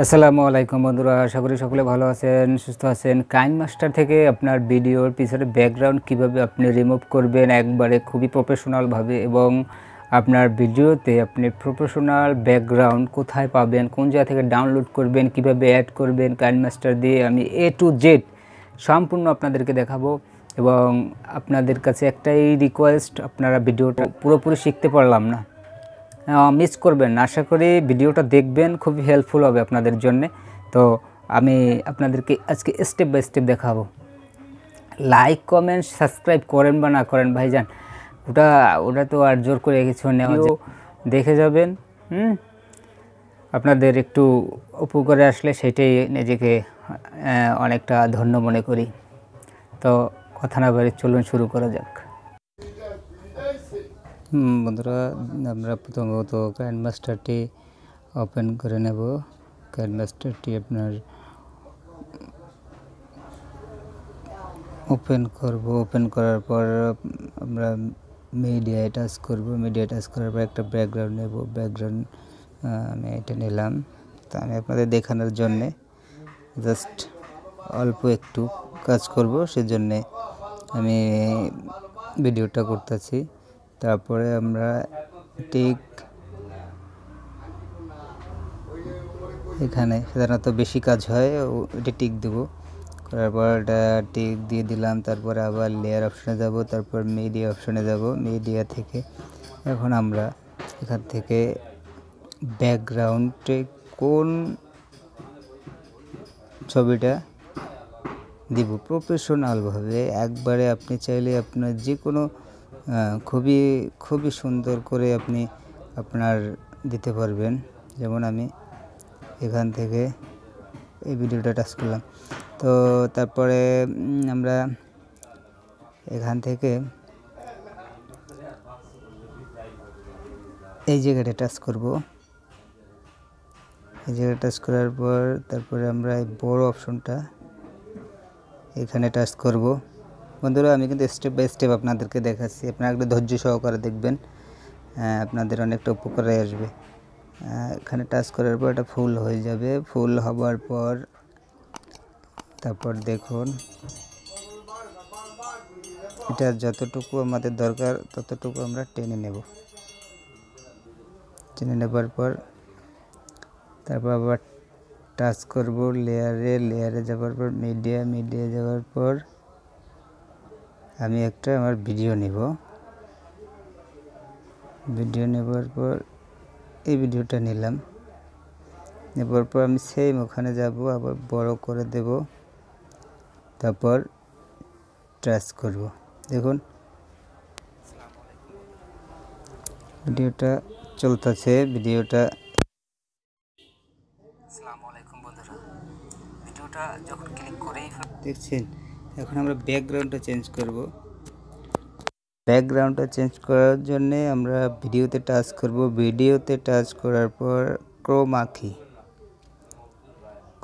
আসসালামু আলাইকুম বন্ধুরা, আশা করি সকলে ভালো আছেন, সুস্থ আছেন। কাইনমাস্টার থেকে আপনার ভিডিওর পিছনে ব্যাকগ্রাউন্ড কিভাবে আপনি রিমুভ করবেন একবারে খুবই প্রফেশনালভাবে, এবং আপনার ভিডিওতে আপনি প্রফেশনাল ব্যাকগ্রাউন্ড কোথায় পাবেন, কোন জায়গা থেকে ডাউনলোড করবেন, কিভাবে অ্যাড করবেন কাইনমাস্টার দিয়ে আমি A to Z সম্পূর্ণ আপনাদেরকে দেখাবো। এবং আপনাদের কাছে একটাই রিকোয়েস্ট, আপনারা ভিডিওটা পুরোপুরি শিখতে পারলাম না, মিস করবেন না। আশা করি ভিডিওটা দেখবেন, খুবই হেল্পফুল হবে আপনাদের জন্য। তো আমি আপনাদেরকে আজকে স্টেপ বাই স্টেপ দেখাবো। লাইক কমেন্ট সাবস্ক্রাইব করেন বা না করেন ভাইজান, ওটা তো আর জোর করে কিছু নেওয়া, দেখে যাবেন। আপনাদের একটু উপকারে আসলে সেটাই নিজেকে অনেকটা ধন্য মনে করি। তো কথা না বলে চলুন শুরু করা যাক। বন্ধুরা, আমরা প্রথমত কাইনমাস্টারটি ওপেন করে নেব। কাইনমাস্টারটি আপনার ওপেন করব। ওপেন করার পর আমরা মিডিয়ায় টাচ করব। মিডিয়ায় টাচ করার পর একটা ব্যাকগ্রাউন্ড নেব। ব্যাকগ্রাউন্ড আমি এটা নিলাম। তা আমি আপনাদের দেখানোর জন্যে জাস্ট অল্প একটু কাজ করব, সেজন্যে আমি ভিডিওটা করতেছি। তারপরে আমরা ঠিক এখানে সাধারণত বেশি কাজ হয়, এটা টিক দেবো। করার পর এটা টিক দিয়ে দিলাম। তারপরে আবার লেয়ার অপশানে যাব, তারপর মিডিয়া অপশানে যাব। মিডিয়া থেকে এখন আমরা এখান থেকে ব্যাকগ্রাউন্ডে কোন ছবিটা দিব প্রফেশনালভাবে একবারে, আপনি চাইলে আপনার যে কোনো খুবই সুন্দর করে আপনি আপনার দিতে পারবেন। যেমন আমি এখান থেকে এই ভিডিওটা টাচ করলাম। তো তারপরে আমরা এখান থেকে এই জায়গাটা টাচ করব। এই জায়গাটা টাচ করার পর তারপরে আমরা এই বড় অপশনটা এখানে টাচ করব। বন্ধুরা, আমি কিন্তু স্টেপ বাই স্টেপ আপনাদেরকে দেখাচ্ছি, আপনারা একটু ধৈর্য সহকারে দেখবেন, আপনাদের অনেকটা উপকারে আসবে। এখানে টাচ করার পর এটা ফুল হয়ে যাবে। ফুল হবার পর তারপর দেখুন, এটা যতটুকু আমাদের দরকার ততটুকু আমরা টেনে নেব। টেনে নেবার পর তারপর আবার টাচ করব লেয়ারে যাওয়ার পর মিডিয়া যাওয়ার পর আমি একটা আমার ভিডিও নেব। ভিডিও নেবার পর এই ভিডিওটা নিলাম। নেবার পর আমি সেম ওখানে যাব, আবার বড় করে দেব, তারপর টাচ করব। দেখুন ভিডিওটা চলতেছে। ভিডিওটা আসসালামু আলাইকুম বন্ধুরা, ভিডিওটা যখন ক্লিক করেই দেখছেন, এখন আমরা ব্যাকগ্রাউন্ডটা চেঞ্জ করব। ব্যাকগ্রাউন্ডটা চেঞ্জ করার জন্যে আমরা ভিডিওতে টাচ করব। ভিডিওতে টাচ করার পর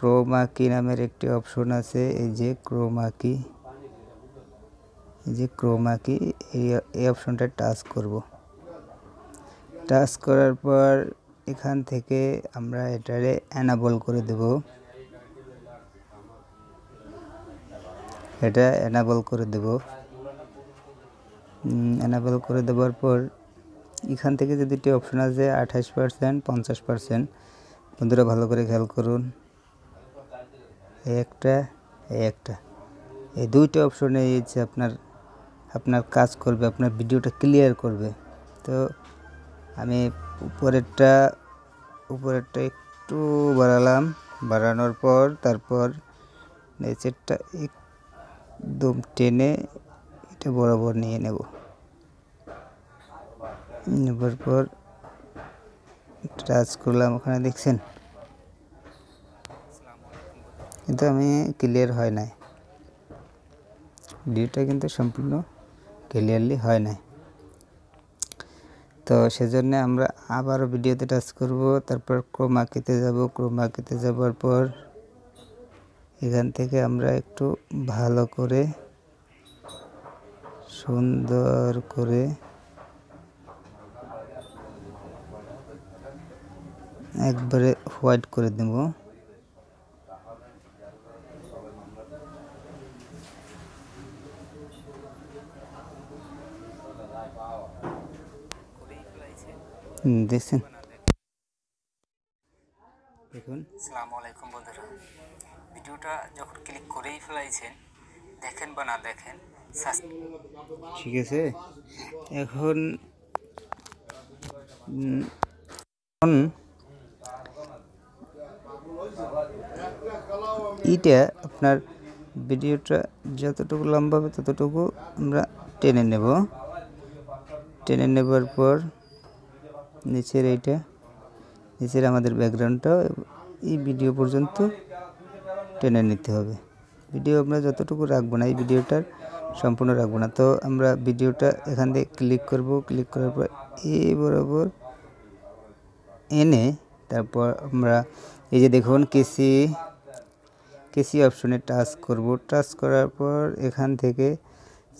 ক্রোমা কি নামের একটি অপশন আছে। এই যে ক্রোমা কি, এই অপশনটা টাচ করব। টাচ করার পর এখান থেকে আমরা এটারে এনাবল করে দেব। এটা এনাবল করে দেওয়ার পর এখান থেকে যে দুটি অপশন আছে 28%, 50%, বন্ধুরা ভালো করে খেয়াল করুন। এই দুইটা অপশনে হচ্ছে আপনার কাজ করবে, আপনার ভিডিওটা ক্লিয়ার করবে। তো আমি উপরেরটা একটু বাড়ালাম। বাড়ানোর পর তারপর নিচেরটা একদম টেনে এটা বরাবর নিয়ে নেবার পর টাচ করলাম। ওখানে দেখছেন কিন্তু আমি ক্লিয়ার হয় নাই, ভিডিওটা কিন্তু সম্পূর্ণ ক্লিয়ারলি হয় নাই। তো সেজন্য আমরা আবারও ভিডিওতে টাচ করব, তারপর ক্রোমা কিতে যাব। ক্রোমা কিতে যাবার পর এখান থেকে আমরা একটু ভালো করে সুন্দর করে একবারে হোয়াইট করে দেব। দেখছেন? দেখুন, আসসালামু আলাইকুম বন্ধুরা। ভিডিওটা যখন ক্লিক করেই ফেলাইছেন, দেখেন বা না দেখেন, ঠিক আছে। এখন এইটা আপনার ভিডিওটা যতটুকু লম্বা হবে ততটুকু আমরা টেনে নেবার পর নিচের নিচের আমাদের ব্যাকগ্রাউন্ডটা এই ভিডিও পর্যন্ত টেনে নিতে হবে। ভিডিও আমরা যতটুকু রাখবো না, এই ভিডিওটার সম্পূর্ণ রাখবো না। তো আমরা ভিডিওটা এখান থেকে ক্লিক করার পর এই বরাবর এনে তারপর আমরা এই যে দেখুন কেসি অপশনে টাচ করব। টাচ করার পর এখান থেকে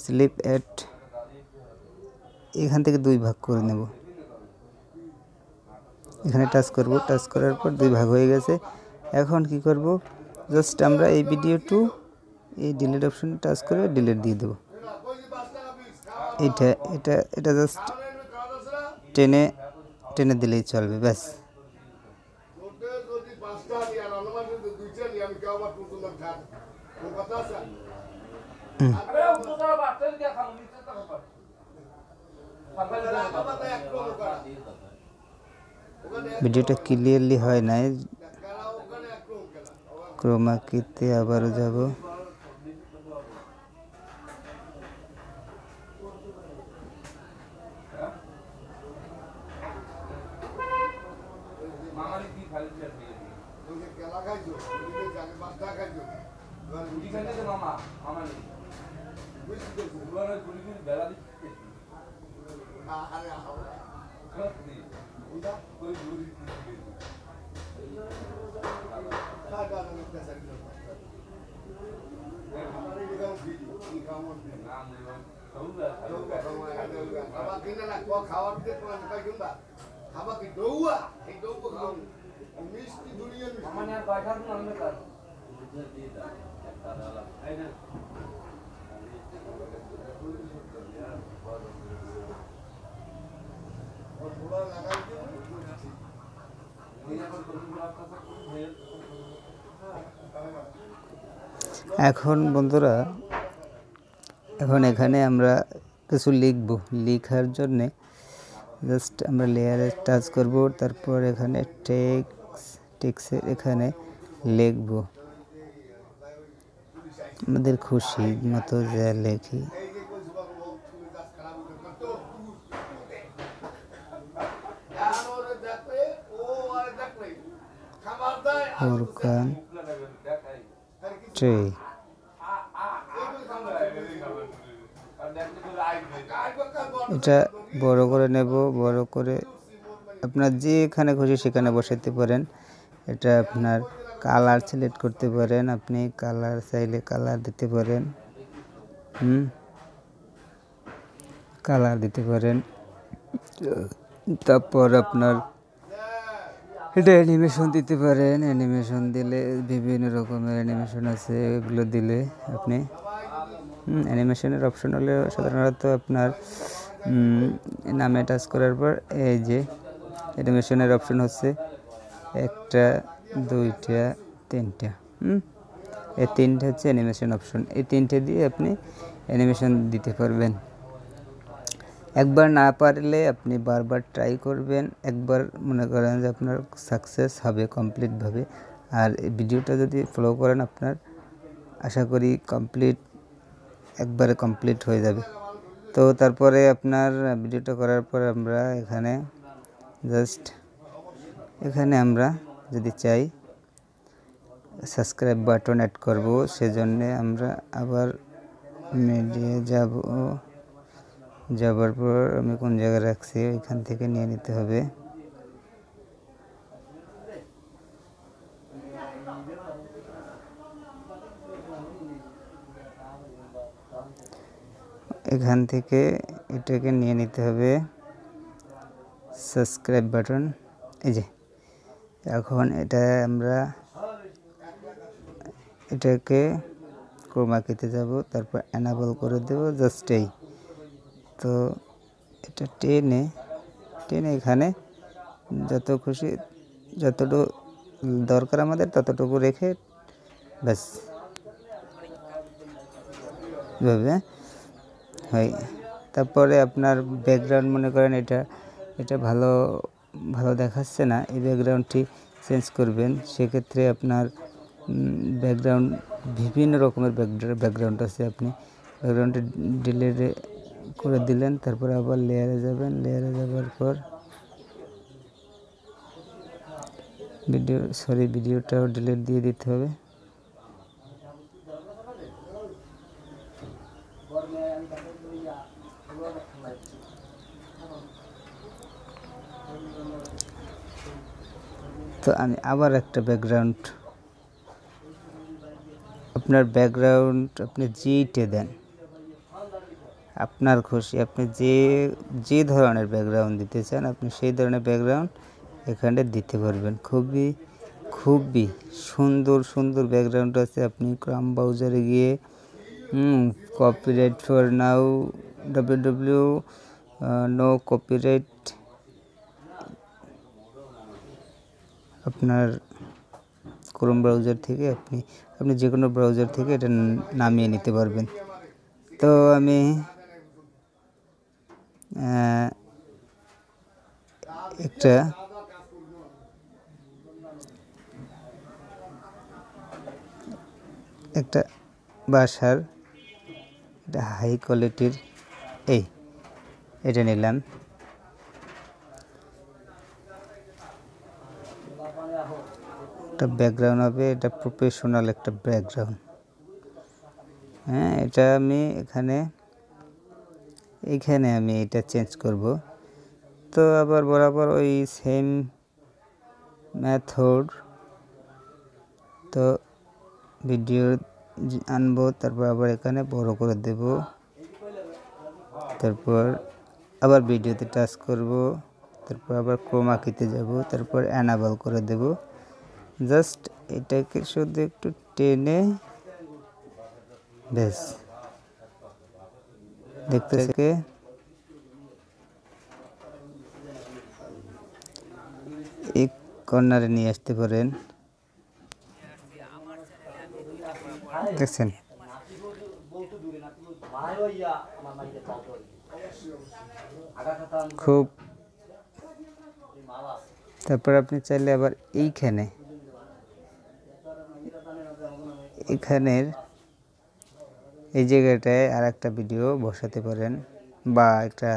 স্লিপ এট এখান থেকে 2 ভাগ করে নেব। এখানে টাচ করব, টাচ করার পর 2 ভাগ হয়ে গেছে। এখন কি করব, জাস্ট আমরা এই ভিডিওটু এই ডিলিট অপশনে টাচ করে ডিলিট দিয়ে দেব। এটা জাস্ট টেনে দিলেই চলবে, ব্যাস। ভিডিওটা ক্লিয়ারলি হয় নাই, ক্রোমা কিতে আবারও যাব। এখন বন্ধুরা, এখন এখানে আমরা কিছু লিখব। লেখার জন্যে জাস্ট আমরা লেয়ারে টাচ করব, তারপর এখানে টেক্সটের এখানে লিখব আমাদের খুশি মতো যা লেখি। ফোরকান ট্রে এটা বড় করে নেব। বড় করে আপনার যেখানে খুশি সেখানে বসাতে পারেন। এটা আপনার কালার সিলেক্ট করতে পারেন, আপনি কালার চাইলে কালার দিতে পারেন। কালার দিতে পারেন। তারপর আপনার এটা অ্যানিমেশন দিতে পারেন। অ্যানিমেশন দিলে বিভিন্ন রকমের অ্যানিমেশন আছে, এগুলো দিলে আপনি অ্যানিমেশনের অপশন হলে সাধারণত আপনার নামে টাচ করার পর এই যে অ্যানিমেশনের অপশন হচ্ছে 1টা 2টা 3টা, এই 3টে হচ্ছে অ্যানিমেশন অপশন। এই 3টে দিয়ে আপনি অ্যানিমেশন দিতে পারবেন। একবার না পারলে আপনি বারবার ট্রাই করবেন। একবার মনে করেন যে আপনার সাকসেস হবে কমপ্লিটভাবে। আর এই ভিডিওটা যদি ফলো করেন, আপনার আশা করি একবারে কমপ্লিট হয়ে যাবে। তো তারপরে আপনার ভিডিওটা করার পর আমরা এখানে আমরা যদি চাই সাবস্ক্রাইব বাটন অ্যাড করব, সেজন্য আমরা আবার মিডিয়া যাবার পর আমি কোন জায়গায় রাখছি ওইখান থেকে নিয়ে নিতে হবে। এখান থেকে এটাকে নিয়ে নিতে হবে সাবস্ক্রাইব বাটন। এই যে এখন আমরা এটাকে ক্রোমা কিতে যাব, তারপর এনাবল করে দেব, জাস্ট এই। তো এটা টেনে এখানে যত খুশি যতটুকু দরকার আমাদের ততটুকু রেখে ব্যাস এভাবে হয়। তারপরে আপনার ব্যাকগ্রাউন্ড মনে করেন এটা ভালো দেখাচ্ছে না, এই ব্যাকগ্রাউন্ডটি চেঞ্জ করবেন। সেক্ষেত্রে আপনার ব্যাকগ্রাউন্ড বিভিন্ন রকমের ব্যাকগ্রাউন্ড আছে, আপনি ব্যাকগ্রাউন্ডটি ডিলিট করে দিলেন। তারপরে আবার লেয়ারে যাবেন, লেয়ারে যাওয়ার পর ভিডিওটাও ডিলিট দিয়ে দিতে হবে। তো আমি আবার একটা ব্যাকগ্রাউন্ড, আপনার ব্যাকগ্রাউন্ড আপনি যেইটা দেন আপনার খুশি, আপনি যে ধরনের ব্যাকগ্রাউন্ড দিতে চান আপনি সেই ধরনের ব্যাকগ্রাউন্ড এখানে দিতে পারবেন। খুবই সুন্দর ব্যাকগ্রাউন্ড আছে। আপনি ক্রোম ব্রাউজারে গিয়ে copyright for now www no copyright, আপনার ক্রোম ব্রাউজার থেকে আপনি যে কোনো ব্রাউজার থেকে এটা নামিয়ে নিতে পারবেন। তো আমি একটা বাসার এটা হাই কোয়ালিটির এটা নিলাম। একটা ব্যাকগ্রাউন্ড হবে, এটা প্রফেশনাল একটা ব্যাকগ্রাউন্ড। হ্যাঁ, এটা আমি এখানে আমি এটা চেঞ্জ করব। তো আবার বরাবর ওই সেম মেথড, তো ভিডিও আনবো, তারপর আবার এখানে বড় করে দেব, তারপর আবার ভিডিওতে টাচ করব, তারপর আবার ক্রোমা কিতে যাব, তারপর অ্যানাবল করে দেব। জাস্ট এটাকে শুধু একটু টেনে ব্যাস দেখতে থেকে এই কর্নারে নিয়ে আসতে পারেন। দেখছেন, খুব। তারপর আপনি চাইলে আবার এখানের এই জায়গাটায় আর একটা ভিডিও বসাতে পারেন বা একটা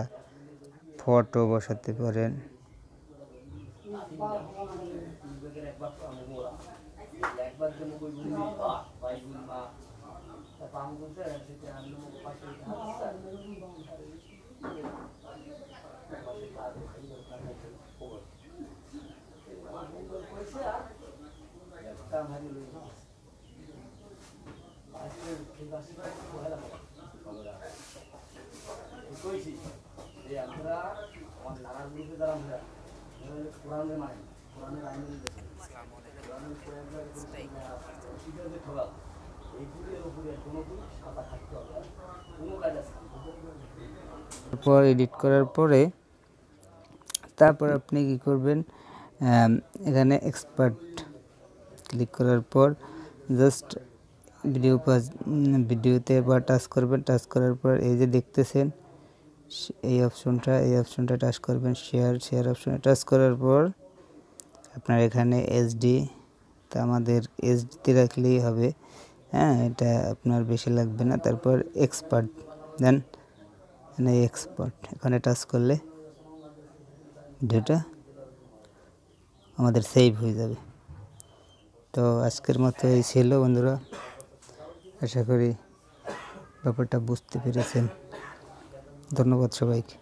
ফটো বসাতে পারেন। তারপর এডিট করার পরে তারপর আপনি কি করবেন, এখানে এক্সপার্ট ক্লিক করার পর জাস্ট ভিডিওতে একবার টাচ করবেন। টাচ করার পর এই যে দেখতেছেন এই অপশনটা টাচ করবেন, শেয়ার অপশনে টাচ করার পর আপনার এখানে এইচডি, তা আমাদের এইচডিতে রাখলেই হবে। হ্যাঁ, এটা আপনার বেশি লাগবে না। তারপর এক্সপার্ট দেন, এক্সপার্ট এখানে টাচ করলে ভিডিওটা আমাদের সেভ হয়ে যাবে। তো আজকের মতো এই ছিল বন্ধুরা, আশা করি ব্যাপারটা বুঝতে পেরেছেন। ধন্যবাদ সবাইকে।